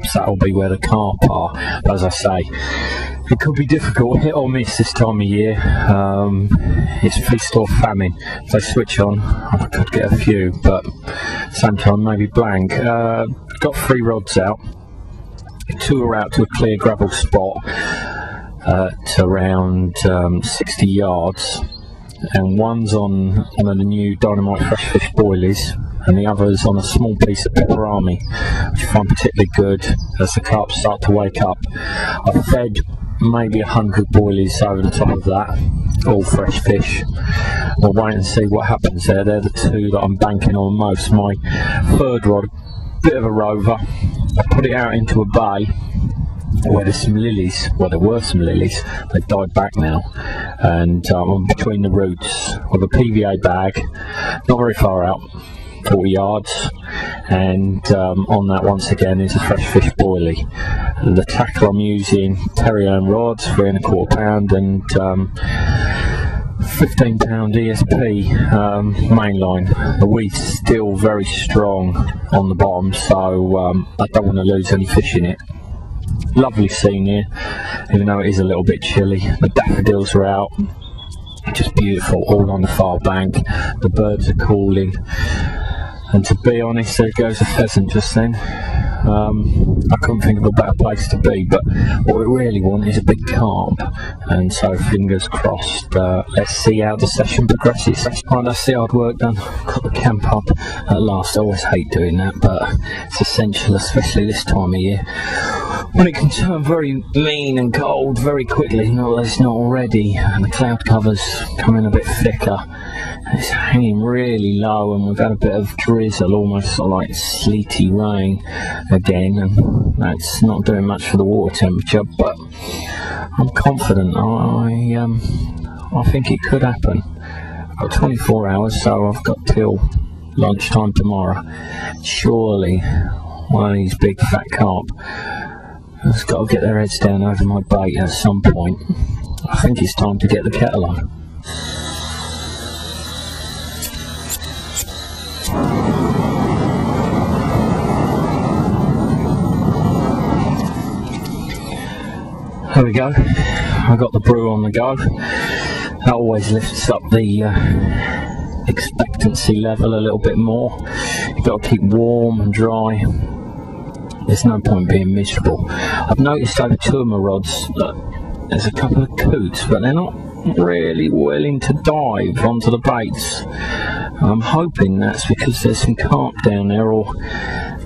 perhaps that'll be where the carp are. But as I say, it could be difficult, hit or miss this time of year. It's feast or famine. If they switch on, I could get a few, but at the same time maybe blank. Got 3 rods out. 2 are out to a clear gravel spot at around 60 yards, and one's on one of the new Dynamite fresh fish boilies, and the other's on a small piece of pepperami, which I find particularly good as the carp start to wake up. I've fed maybe 100 boilies over the top of that, all fresh fish. We'll wait and see what happens there. They're the 2 that I'm banking on most. My 3rd rod, bit of a rover. I put it out into a bay where there's some lilies. Well, there were some lilies, they've died back now, and I'm between the roots with a PVA bag, not very far out, 40 yards, and on that once again is a fresh fish boilie. The tackle I'm using, Terrier rods, 3 1/4 pound, and 15 pound ESP mainline. The weed's still very strong on the bottom, so I don't want to lose any fish in it. Lovely scene here, even though it is a little bit chilly. The daffodils are out, just beautiful, all on the far bank. The birds are calling, and to be honest, there goes a pheasant just then. I couldn't think of a better place to be, but what we really want is a big carp, and so fingers crossed. Let's see how the session progresses. Right, that's the hard work done. Got the camp up at last. I always hate doing that, but it's essential, especially this time of year, when it can turn very mean and cold very quickly. No, it's not already, and the cloud cover's coming a bit thicker. It's hanging really low, and we've had a bit of drizzle, almost sort of like sleety rain again, and that's not doing much for the water temperature, but I'm confident. I think it could happen. I've got 24 hours, so I've got till lunchtime tomorrow. Surely one of these big fat carp has got to get their heads down over my bait at some point. I think it's time to get the kettle on. There we go, I got the brew on the go. That always lifts up the expectancy level a little bit more. You've got to keep warm and dry. There's no point being miserable. I've noticed over 2 of my rods that there's a couple of coots, but they're not really willing to dive onto the baits. I'm hoping that's because there's some carp down there, or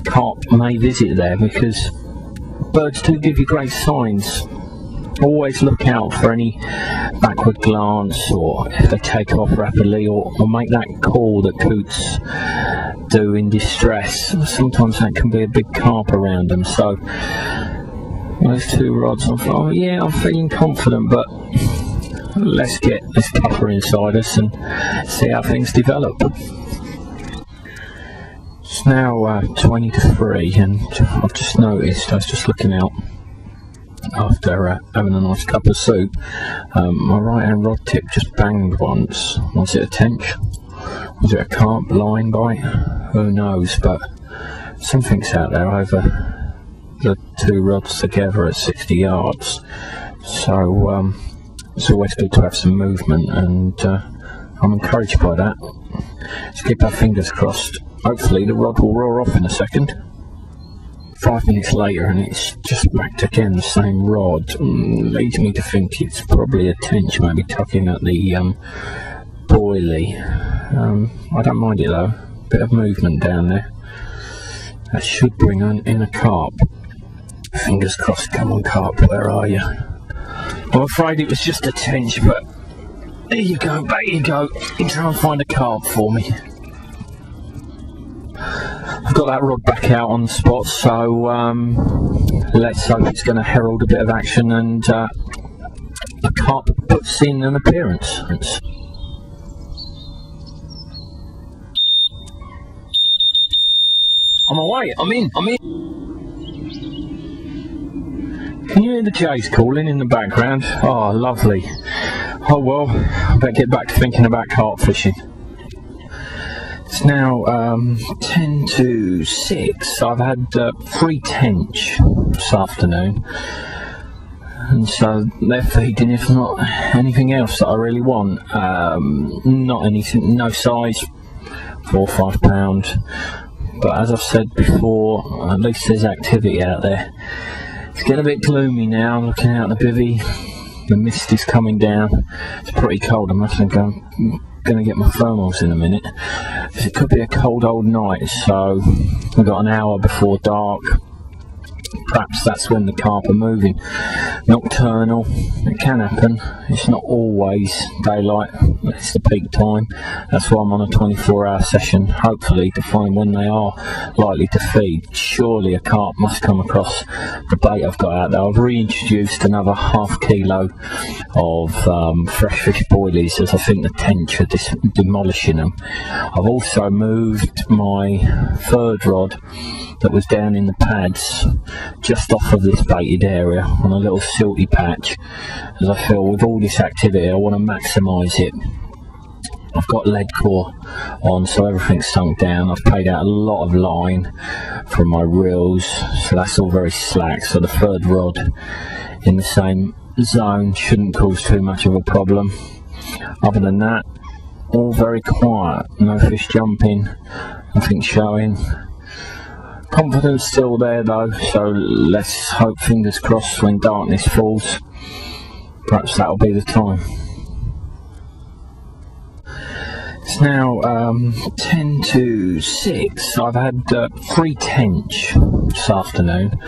carp may visit there, because birds do give you great signs. Always look out for any backward glance, or if they take off rapidly, or make that call that coots do in distress. Sometimes that can be a big carp around them. So those 2 rods, I thought, oh yeah, I'm feeling confident, but let's get this cuppa inside us and see how things develop. It's now 20 to 3, and I've just noticed, I was just looking out after having a nice cup of soup, my right hand rod tip just banged once. Was it a tench? Was it a carp line bite? Who knows, but something's out there over the 2 rods together at 60 yards. So it's always good to have some movement, and I'm encouraged by that. Let's keep our fingers crossed. Hopefully the rod will roar off in a second. 5 minutes later, and it's just backed again, the same rod. Leads me to think it's probably a tench, maybe tucking at the boilie. I don't mind it though. Bit of movement down there. That should bring in a carp. Fingers crossed. Come on, carp, where are you? I'm afraid it was just a tench, but there you go, back you go. You try and find a carp for me. I've got that rod back out on the spot, so let's hope it's going to herald a bit of action and a carp puts in an appearance. I'm away, I'm in. Can you hear the jays calling in the background? Oh, lovely. Oh well, I better get back to thinking about carp fishing. It's now 10 to 6. I've had free tench this afternoon, and so they're feeding, if not anything else that I really want. Not anything, no size, 4 or 5 pound. But as I've said before, at least there's activity out there. It's getting a bit gloomy now, looking out the bivvy. The mist is coming down. It's pretty cold. I'm actually going to get my thermals in a minute. It could be a cold old night, so we've got an hour before dark. Perhaps that's when the carp are moving. Nocturnal, it can happen. It's not always daylight, it's the peak time. That's why I'm on a 24-hour session, hopefully to find when they are likely to feed. Surely a carp must come across the bait I've got out there. I've reintroduced another ½ kilo of fresh fish boilies, as I think the tench are demolishing them. I've also moved my third rod that was down in the pads just off of this baited area on a little silty patch, as I feel with all this activity I want to maximise it. I've got lead core on, so everything's sunk down. I've paid out a lot of line from my reels, so that's all very slack, so the third rod in the same zone shouldn't cause too much of a problem. Other than that, all very quiet, no fish jumping, nothing showing. Confidence still there though, so let's hope, fingers crossed, when darkness falls, perhaps that'll be the time. It's now 10 to 6. I've had free tench this afternoon,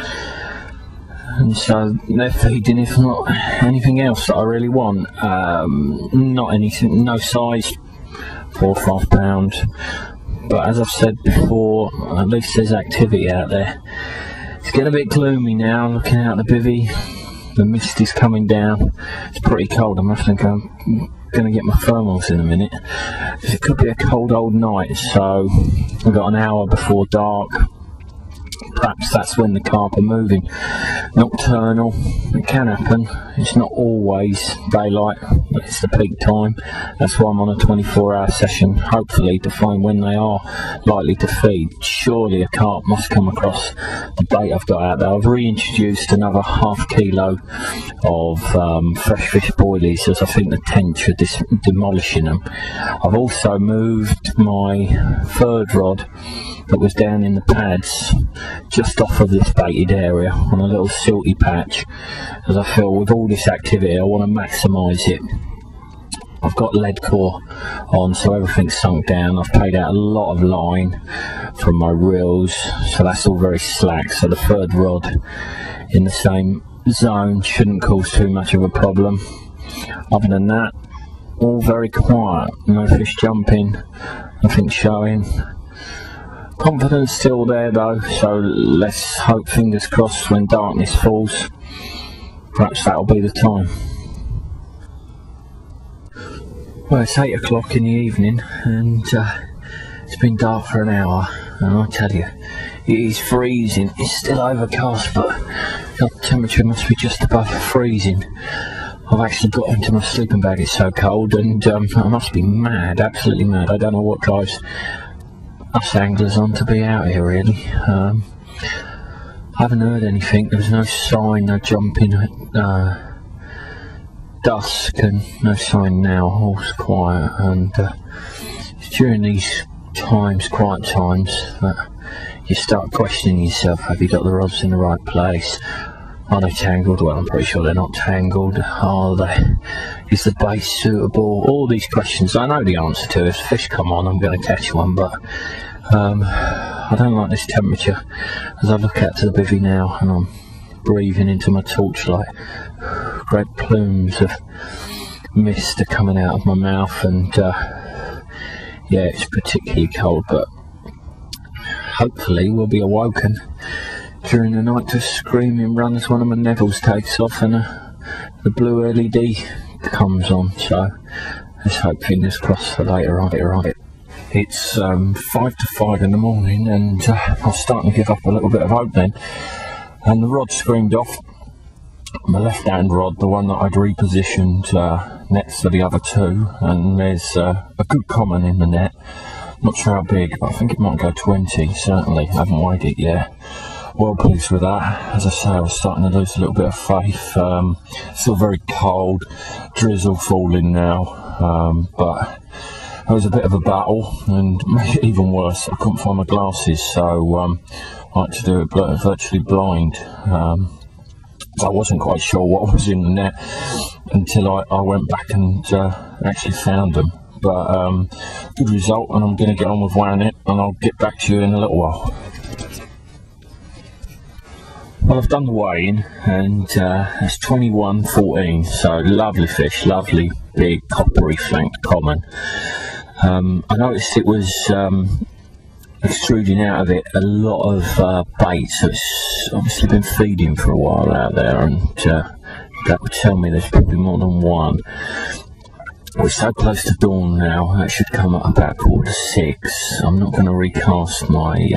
and so they're feeding, if not anything else that I really want. Not anything, no size, 4 or 5 pound. But as I've said before, at least there's activity out there. It's getting a bit gloomy now, looking out the bivvy. The mist is coming down. It's pretty cold. I'm actually going to get my thermals in a minute. It could be a cold old night, so we've got an hour before dark. Perhaps that's when the carp are moving. Nocturnal, it can happen. It's not always daylight, it's the peak time. That's why I'm on a 24-hour session, hopefully to find when they are likely to feed. Surely a carp must come across the bait I've got out there. I've reintroduced another ½ kilo of fresh fish boilies, as I think the tench are demolishing them. I've also moved my third rod that was down in the pads just off of this baited area on a little silty patch, as I feel with all this activity I want to maximise it. I've got lead core on, so everything's sunk down. I've paid out a lot of line from my reels, so that's all very slack, so the third rod in the same zone shouldn't cause too much of a problem. Other than that, all very quiet, no fish jumping, nothing showing. Confidence still there though, so let's hope, fingers crossed, when darkness falls, perhaps that'll be the time. Well, it's 8 o'clock in the evening, and it's been dark for an hour, and I tell you, it is freezing. It's still overcast, but the temperature must be just above freezing. I've actually got into my sleeping bag, it's so cold, and I must be mad, absolutely mad. I don't know what drives us anglers on to be out here, really. I haven't heard anything. There's no sign, no jumping at dusk, and no sign now. All's quiet, and it's during these times, quiet times, that you start questioning yourself. Have you got the rods in the right place? Are they tangled? Well, I'm pretty sure they're not tangled. Are they? Is the bait suitable? All these questions I know the answer to. If fish come on, I'm going to catch one, but I don't like this temperature. As I look out to the bivvy now, and I'm breathing into my torchlight, great plumes of mist are coming out of my mouth, and yeah, it's particularly cold, but hopefully we'll be awoken during the night to a screaming run as one of my Neville's takes off and the blue LED comes on. So let's hope, fingers crossed, for later on. It's 5 to 5 in the morning, and I was starting to give up a little bit of hope then, and the rod screamed off. My left hand rod, the one that I'd repositioned next to the other two, and there's a good common in the net. Not sure how big, but I think it might go 20, certainly. I haven't weighed it yet. Well pleased with that. As I say, I was starting to lose a little bit of faith. Still very cold, drizzle falling now, but it was a bit of a battle, and made it even worse. I couldn't find my glasses, so I had to do it virtually blind. I wasn't quite sure what was in the net until I went back and actually found them. But good result, and I'm going to get on with weighing it, and I'll get back to you in a little while. Well, I've done the weighing, and it's 21.14, so lovely fish, lovely big coppery flanked common. I noticed it was extruding out of it a lot of bait, so it's obviously been feeding for a while out there, and that would tell me there's probably more than one. We're so close to dawn now, that should come at about 5:45. I'm not going to recast my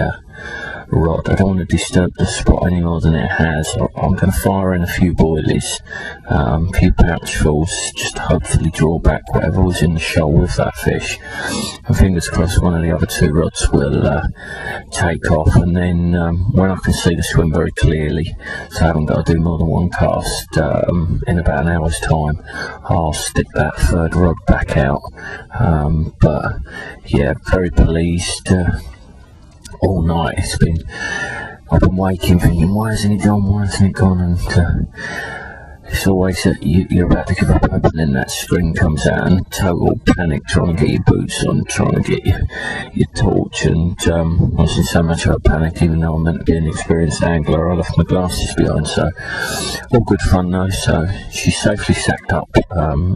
rod. I don't want to disturb the spot any more than it has. I'm going to fire in a few boilies, a few pouchfuls, just to hopefully draw back whatever was in the shoal with that fish. And fingers crossed one of the other two rods will take off, and then when I can see the swim very clearly, so I haven't got to do more than one cast, in about an hour's time, I'll stick that third rod back out. But yeah, very pleased. All night I've been waking thinking, why hasn't it gone, and it's always that you're about to give up hope, and then that screen comes out, and total panic, trying to get your boots on, trying to get your torch, and I was in so much of a panic, even though I'm meant to be an experienced angler. I left my glasses behind, so all good fun though. So she's safely sacked up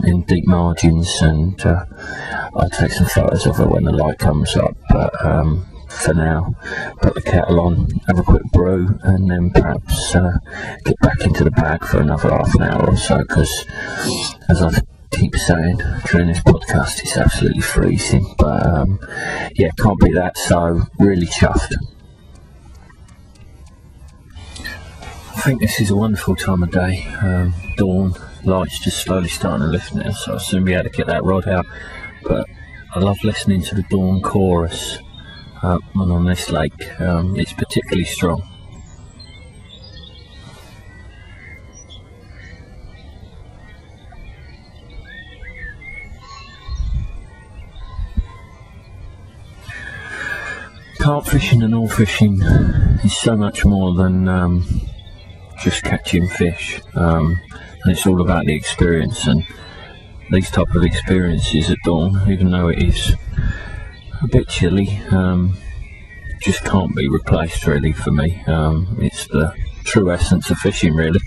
in deep margins, and I'll take some photos of her when the light comes up, but for now, put the kettle on, have a quick brew, and then perhaps get back into the bag for another half an hour or so, because as I keep saying during this podcast, it's absolutely freezing. But yeah, can't beat that, so really chuffed. I think this is a wonderful time of day. Dawn, light's just slowly starting to lift now, so I'll soon be able to get that rod out. But I love listening to the dawn chorus. And on this lake, it's particularly strong. Carp fishing and all fishing is so much more than just catching fish, and it's all about the experience, and these type of experiences at dawn, even though it is a bit chilly, just can't be replaced really for me. It's the true essence of fishing really.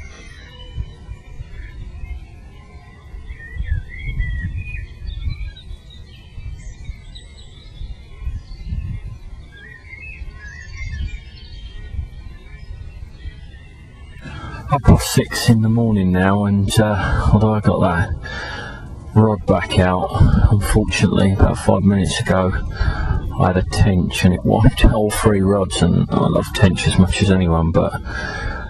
Up past 6 in the morning now, and although I got that rod back out, unfortunately about 5 minutes ago I had a tench and it wiped all 3 rods, and I love tench as much as anyone, but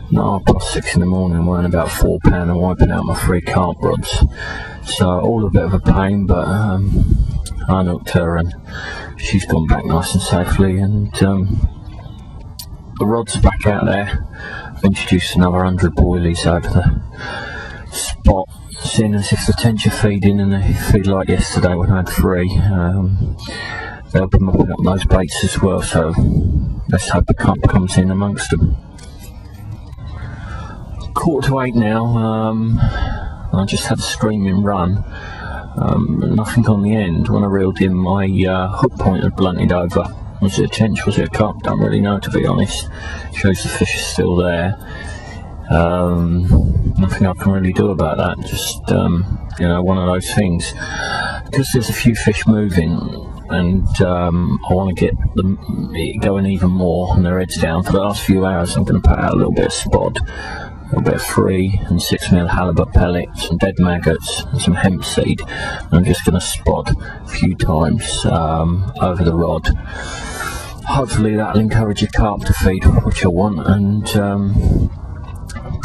no, past 6 in the morning weren't about £4 and wiping out my 3 carp rods, so all a bit of a pain. But I unhooked her and she's gone back nice and safely, and the rods are back out there. I've introduced another 100 boilies over the spot, seeing as if the tench are feeding, and they feed like yesterday when I had 3. They'll be mopping up those baits as well, so let's hope the carp comes in amongst them. 7:45 now. I just had a screaming run, nothing on the end. When I reeled in, my hook point had blunted over. Was it a tench, was it a carp? Don't really know, to be honest. Shows the fish is still there. Nothing I can really do about that, just you know, one of those things, because there's a few fish moving, and I want to get them going even more on their heads down. For the last few hours I'm going to put out a little bit of spod, a little bit of 3 and 6mm halibut pellets, some dead maggots and some hemp seed. I'm just going to spot a few times over the rod. Hopefully that'll encourage your carp to feed, which I want, and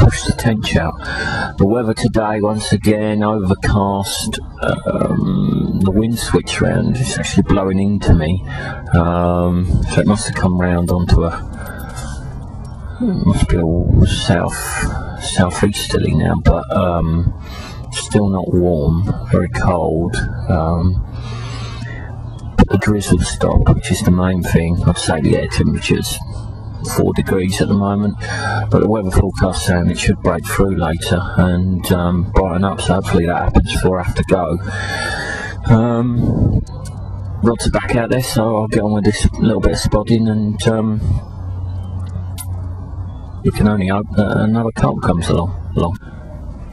push the tench out. The weather today, once again, overcast. The wind switched round. It's actually blowing into me, so it must have come round onto must be all southeasterly now, but still not warm, very cold. But the drizzle stopped, which is the main thing. I'd say the air temperature's 4 degrees at the moment, but the weather forecast saying it should break through later and brighten up, so hopefully that happens before I have to go. Rods are back out there, so I'll get on with this little bit of spodding, and you can only hope that another carp comes along.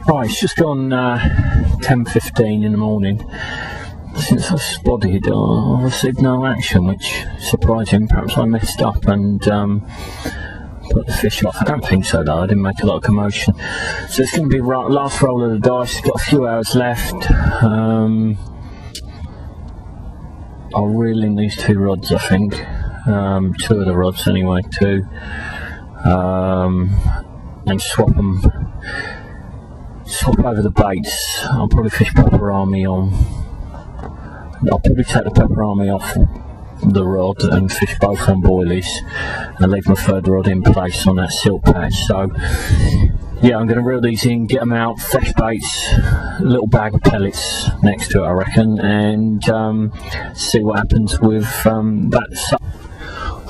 Right, it's just gone 10:15 in the morning. Since I spotted, I received no action, which surprised him. Perhaps I messed up and put the fish off. I don't think so though, I didn't make a lot of commotion. So it's going to be last roll of the dice. Got a few hours left. I'll reel in these 2 rods, I think. 2 of the rods anyway, 2. And swap over the baits. I'll probably fish Pepper Army on. I'll probably take the Pepper Army off the rod and fish both on boilies and leave my 3rd rod in place on that silk patch. So yeah, I'm going to reel these in, get them out, fresh baits, a little bag of pellets next to it I reckon, and see what happens with that.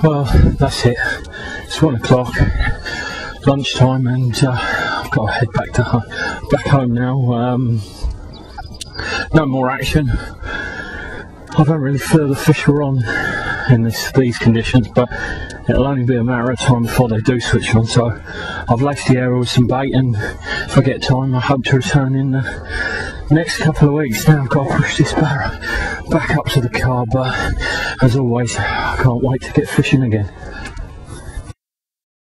Well, that's it. It's 1 o'clock, lunchtime, and I've got to head back home now. No more action. I don't really feel the fish are on in these conditions, but it'll only be a matter of time before they do switch on. So I've laced the area with some bait, and if I get time I hope to return in the next couple of weeks. Now I've got to push this barrow back up to the car, but as always I can't wait to get fishing again.